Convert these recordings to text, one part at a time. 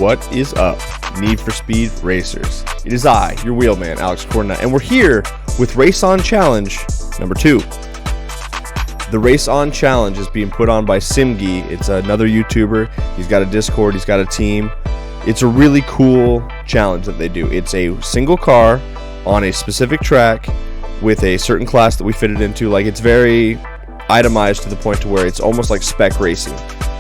What is up, Need for Speed Racers? It is I, your wheelman, Alex Cornnut, and we're here with Race On Challenge number 2. The Race On Challenge is being put on by Simgii. It's another YouTuber. He's got a Discord, he's got a team. It's a really cool challenge that they do. It's a single car on a specific track with a certain class that we fit it into. Like, it's very itemized to the point to where it's almost like spec racing.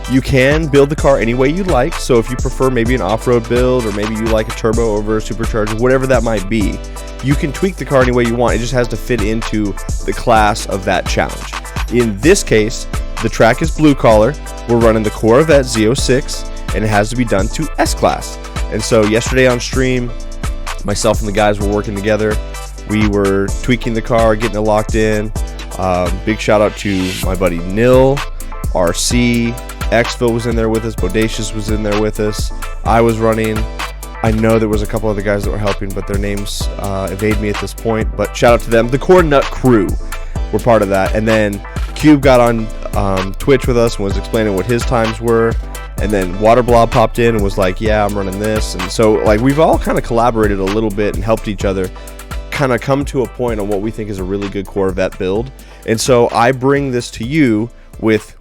You can build the car any way you like, so if you prefer maybe an off-road build, or maybe you like a turbo over a supercharger, whatever that might be, you can tweak the car any way you want. It just has to fit into the class of that challenge. In this case, the track is blue collar. We're running the Corvette ZO6, and it has to be done to S-Class. And so yesterday on stream, myself and the guys were working together. We were tweaking the car, getting it locked in. Big shout out to my buddy Nil, RC, Xville was in there with us, Bodacious was in there with us. I was running. I know there was a couple other guys that were helping, but their names evade me at this point. But shout out to them. The Cornnut crew were part of that. And then Cube got on Twitch with us and was explaining what his times were. And then Waterblob popped in and was like, yeah, I'm running this. And so, like, we've all kind of collaborated a little bit and helped each other kind of come to a point on what we think is a really good Corvette build. And so I bring this to you with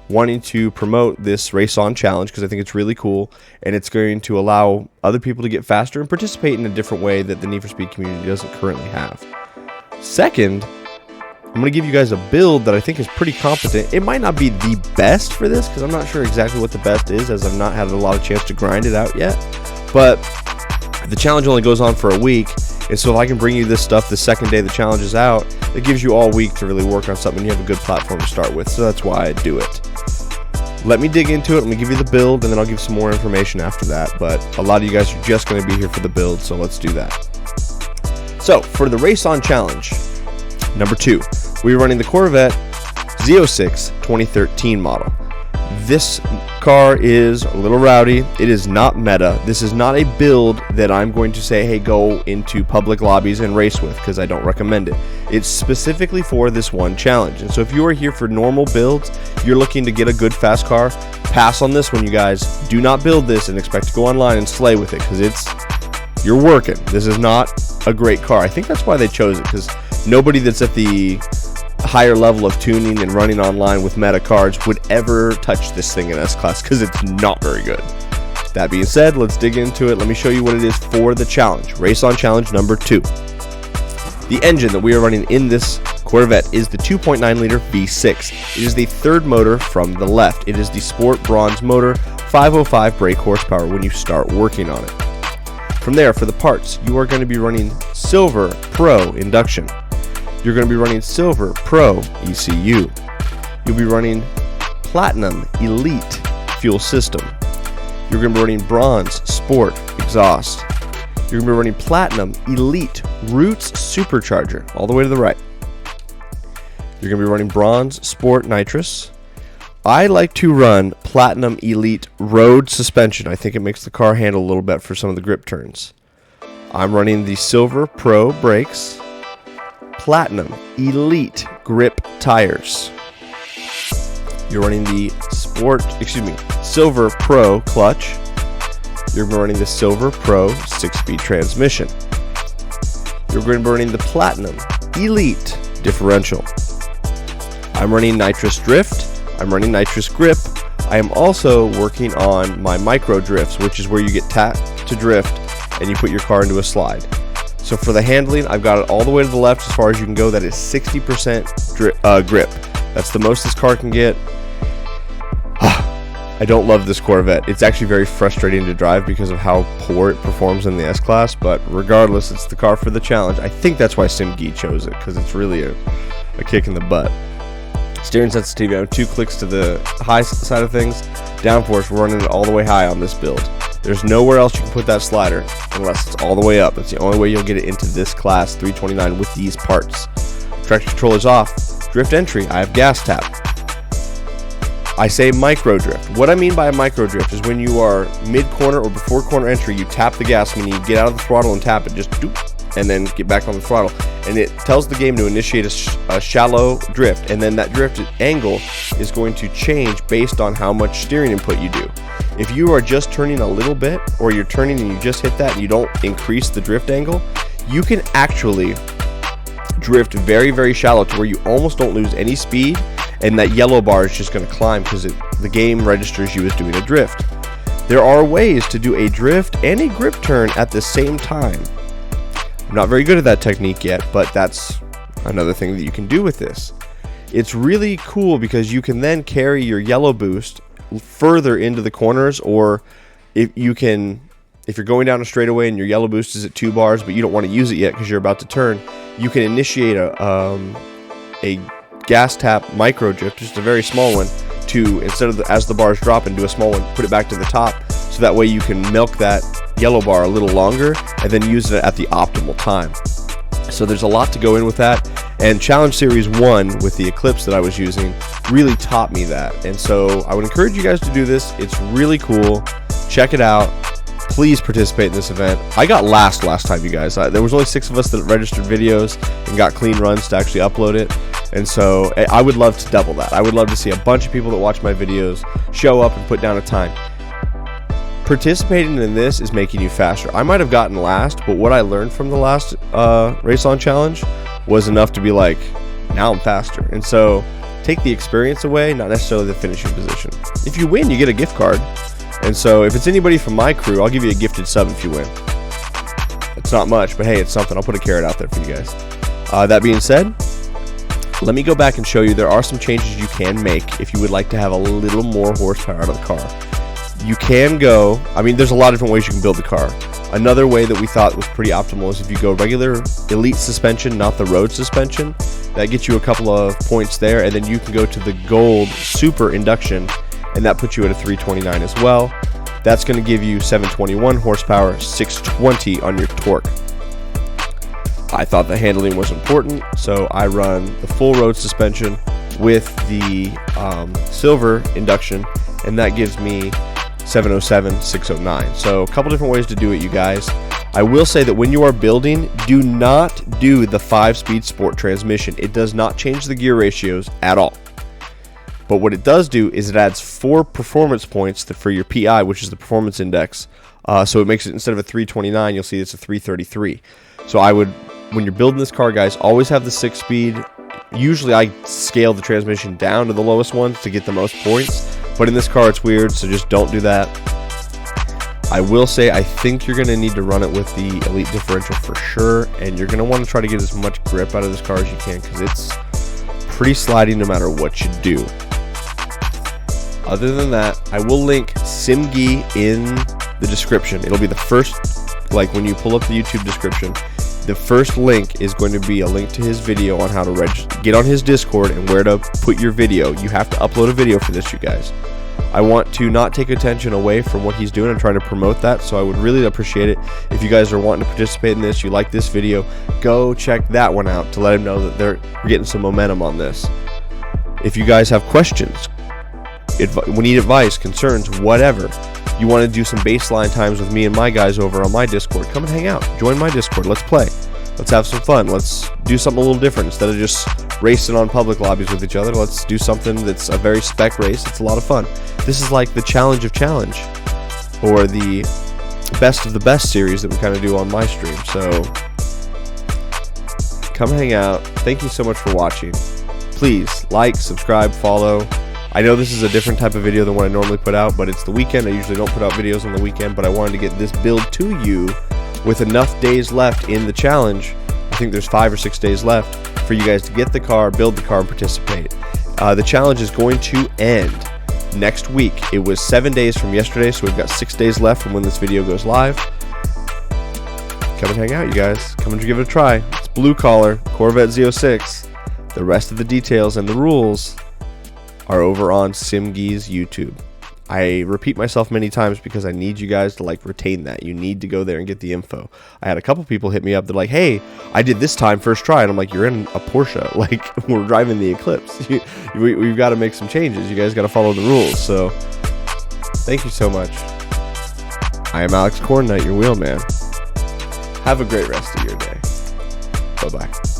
wanting to promote this Race On Challenge because I think it's really cool, and it's going to allow other people to get faster and participate in a different way that the Need for Speed community doesn't currently have. Second, I'm going to give you guys a build that I think is pretty competent. It might not be the best for this because I'm not sure exactly what the best is, as I've not had a lot of chance to grind it out yet, but the challenge only goes on for a week. And so if I can bring you this stuff the second day the challenge is out, it gives you all week to really work on something. You have a good platform to start with, so that's why I do it. Let me dig into it. Let me give you the build, and then I'll give some more information after that. But a lot of you guys are just going to be here for the build, so let's do that. So for the Race On Challenge number 2, we're running the Corvette ZO6 2013 model. This car is a little rowdy. It is not meta. This is not a build that I'm going to say, hey, go into public lobbies and race with, because I don't recommend it. It's specifically for this one challenge. And so if you are here for normal builds, you're looking to get a good fast car, pass on this one, you guys. Do not build this and expect to go online and slay with it, because you're working. This is not a great car. I think that's why they chose it, because nobody that's at the higher level of tuning and running online with meta cards would ever touch this thing in S-Class, because it's not very good. That being said, let's dig into it. Let me show you what it is for the challenge. Race On Challenge number 2. The engine that we are running in this Corvette is the 2.9 liter V6. It is the third motor from the left. It is the Sport Bronze motor, 505 brake horsepower when you start working on it. From there, for the parts, you are going to be running Silver Pro induction. You're going to be running Silver Pro ECU. You'll be running Platinum Elite fuel system. You're going to be running Bronze Sport exhaust. You're going to be running Platinum Elite Roots supercharger all the way to the right. You're going to be running Bronze Sport nitrous. I like to run Platinum Elite road suspension. I think it makes the car handle a little bit for some of the grip turns. I'm running the Silver Pro brakes. Platinum Elite grip tires. You're running the Silver Pro clutch. You're running the Silver Pro 6-speed transmission. You're going to be running the Platinum Elite differential. I'm running nitrous drift. I'm running nitrous grip. I am also working on my micro drifts, which is where you get tapped to drift and you put your car into a slide. So for the handling, I've got it all the way to the left as far as you can go. That is 60% grip. That's the most this car can get. I don't love this Corvette. It's actually very frustrating to drive because of how poor it performs in the S-Class, but regardless, it's the car for the challenge. I think that's why Simgii chose it, because it's really a kick in the butt. Steering sensitivity, I'm 2 clicks to the high side of things. Downforce, we're running it all the way high on this build. There's nowhere else you can put that slider unless it's all the way up. That's the only way you'll get it into this class 329 with these parts. Traction control is off. Drift entry, I have gas tap. I say micro drift. What I mean by a micro drift is when you are mid-corner or before corner entry, you tap the gas. When you get out of the throttle and tap it, just doop, and then get back on the throttle. And it tells the game to initiate a shallow drift, and then that drift angle is going to change based on how much steering input you do. If you are just turning a little bit, or you're turning and you just hit that and you don't increase the drift angle, you can actually drift very, very shallow to where you almost don't lose any speed, and that yellow bar is just going to climb because the game registers you as doing a drift. There are ways to do a drift and a grip turn at the same time. I'm not very good at that technique yet, but that's another thing that you can do with this. It's really cool because you can then carry your yellow boost further into the corners, or if you're going down a straightaway and your yellow boost is at 2 bars, but you don't want to use it yet because you're about to turn, you can initiate a gas tap micro drift, just a very small one, to, instead of as the bars drop, and do a small one, put it back to the top, so that way you can milk that yellow bar a little longer and then use it at the optimal time. So there's a lot to go in with that, and Challenge Series 1 with the Eclipse that I was using really taught me that. And so I would encourage you guys to do this. It's really cool. Check it out. Please participate in this event. I got last time, you guys. There was only 6 of us that registered videos and got clean runs to actually upload it. And so I would love to double that. I would love to see a bunch of people that watch my videos show up and put down a time. Participating in this is making you faster. I might have gotten last, but what I learned from the last Race On Challenge was enough to be like, now I'm faster. And so take the experience away, not necessarily the finishing position. If you win, you get a gift card. And so if it's anybody from my crew, I'll give you a gifted sub if you win. It's not much, but hey, it's something. I'll put a carrot out there for you guys. That being said, let me go back and show you there are some changes you can make if you would like to have a little more horsepower out of the car. You can go, there's a lot of different ways you can build the car. Another way that we thought was pretty optimal is if you go regular elite suspension, not the road suspension. That gets you a couple of points there, and then you can go to the gold super induction, and that puts you at a 329 as well. That's going to give you 721 horsepower, 620 on your torque. I thought the handling was important, so I run the full road suspension with the silver induction, and that gives me 707, 609. So a couple different ways to do it, you guys. I will say that when you are building, do not do the 5-speed sport transmission. It does not change the gear ratios at all. But what it does do is it adds 4 performance points for your PI, which is the performance index. So it makes it, instead of a 329, you'll see it's a 333. So I would, when you're building this car, guys, always have the 6-speed. Usually I scale the transmission down to the lowest ones to get the most points. But in this car, it's weird, so just don't do that. I will say I think you're going to need to run it with the Elite Differential for sure, and you're going to want to try to get as much grip out of this car as you can, because it's pretty slidey no matter what you do. Other than that, I will link Simgii in the description. It'll be the first, like when you pull up the YouTube description, the first link is going to be a link to his video on how to get on his Discord and where to put your video. You have to upload a video for this, you guys. I want to not take attention away from what he's doing. I'm trying to promote that, so I would really appreciate it if you guys are wanting to participate in this, you like this video, go check that one out to let him know that they're getting some momentum on this. If you guys have questions, we need advice, concerns, whatever, you want to do some baseline times with me and my guys over on my Discord, come and hang out. Join my Discord. Let's play. Let's have some fun. Let's do something a little different. Instead of just racing on public lobbies with each other, let's do something that's a very spec race. It's a lot of fun. This is like the challenge of challenge, or the best of the best series that we kind of do on my stream. So come hang out. Thank you so much for watching. Please like, subscribe, follow. I know this is a different type of video than what I normally put out, but it's the weekend. I usually don't put out videos on the weekend, but I wanted to get this build to you with enough days left in the challenge. I think there's 5 or 6 days left for you guys to get the car, build the car, and participate. The challenge is going to end next week. It was 7 days from yesterday, so we've got 6 days left from when this video goes live. Come and hang out, you guys. Come and give it a try. It's Blue Collar, Corvette ZO6. The rest of the details and the rules are over on Simgii's YouTube. I repeat myself many times because I need you guys to retain that. You need to go there and get the info. I had a couple people hit me up. They're like, hey, I did this time first try. And I'm like, you're in a Porsche. We're driving the Eclipse. We've got to make some changes. You guys got to follow the rules. So thank you so much. I am Alex Cornnut, your wheelman. Have a great rest of your day. Bye-bye.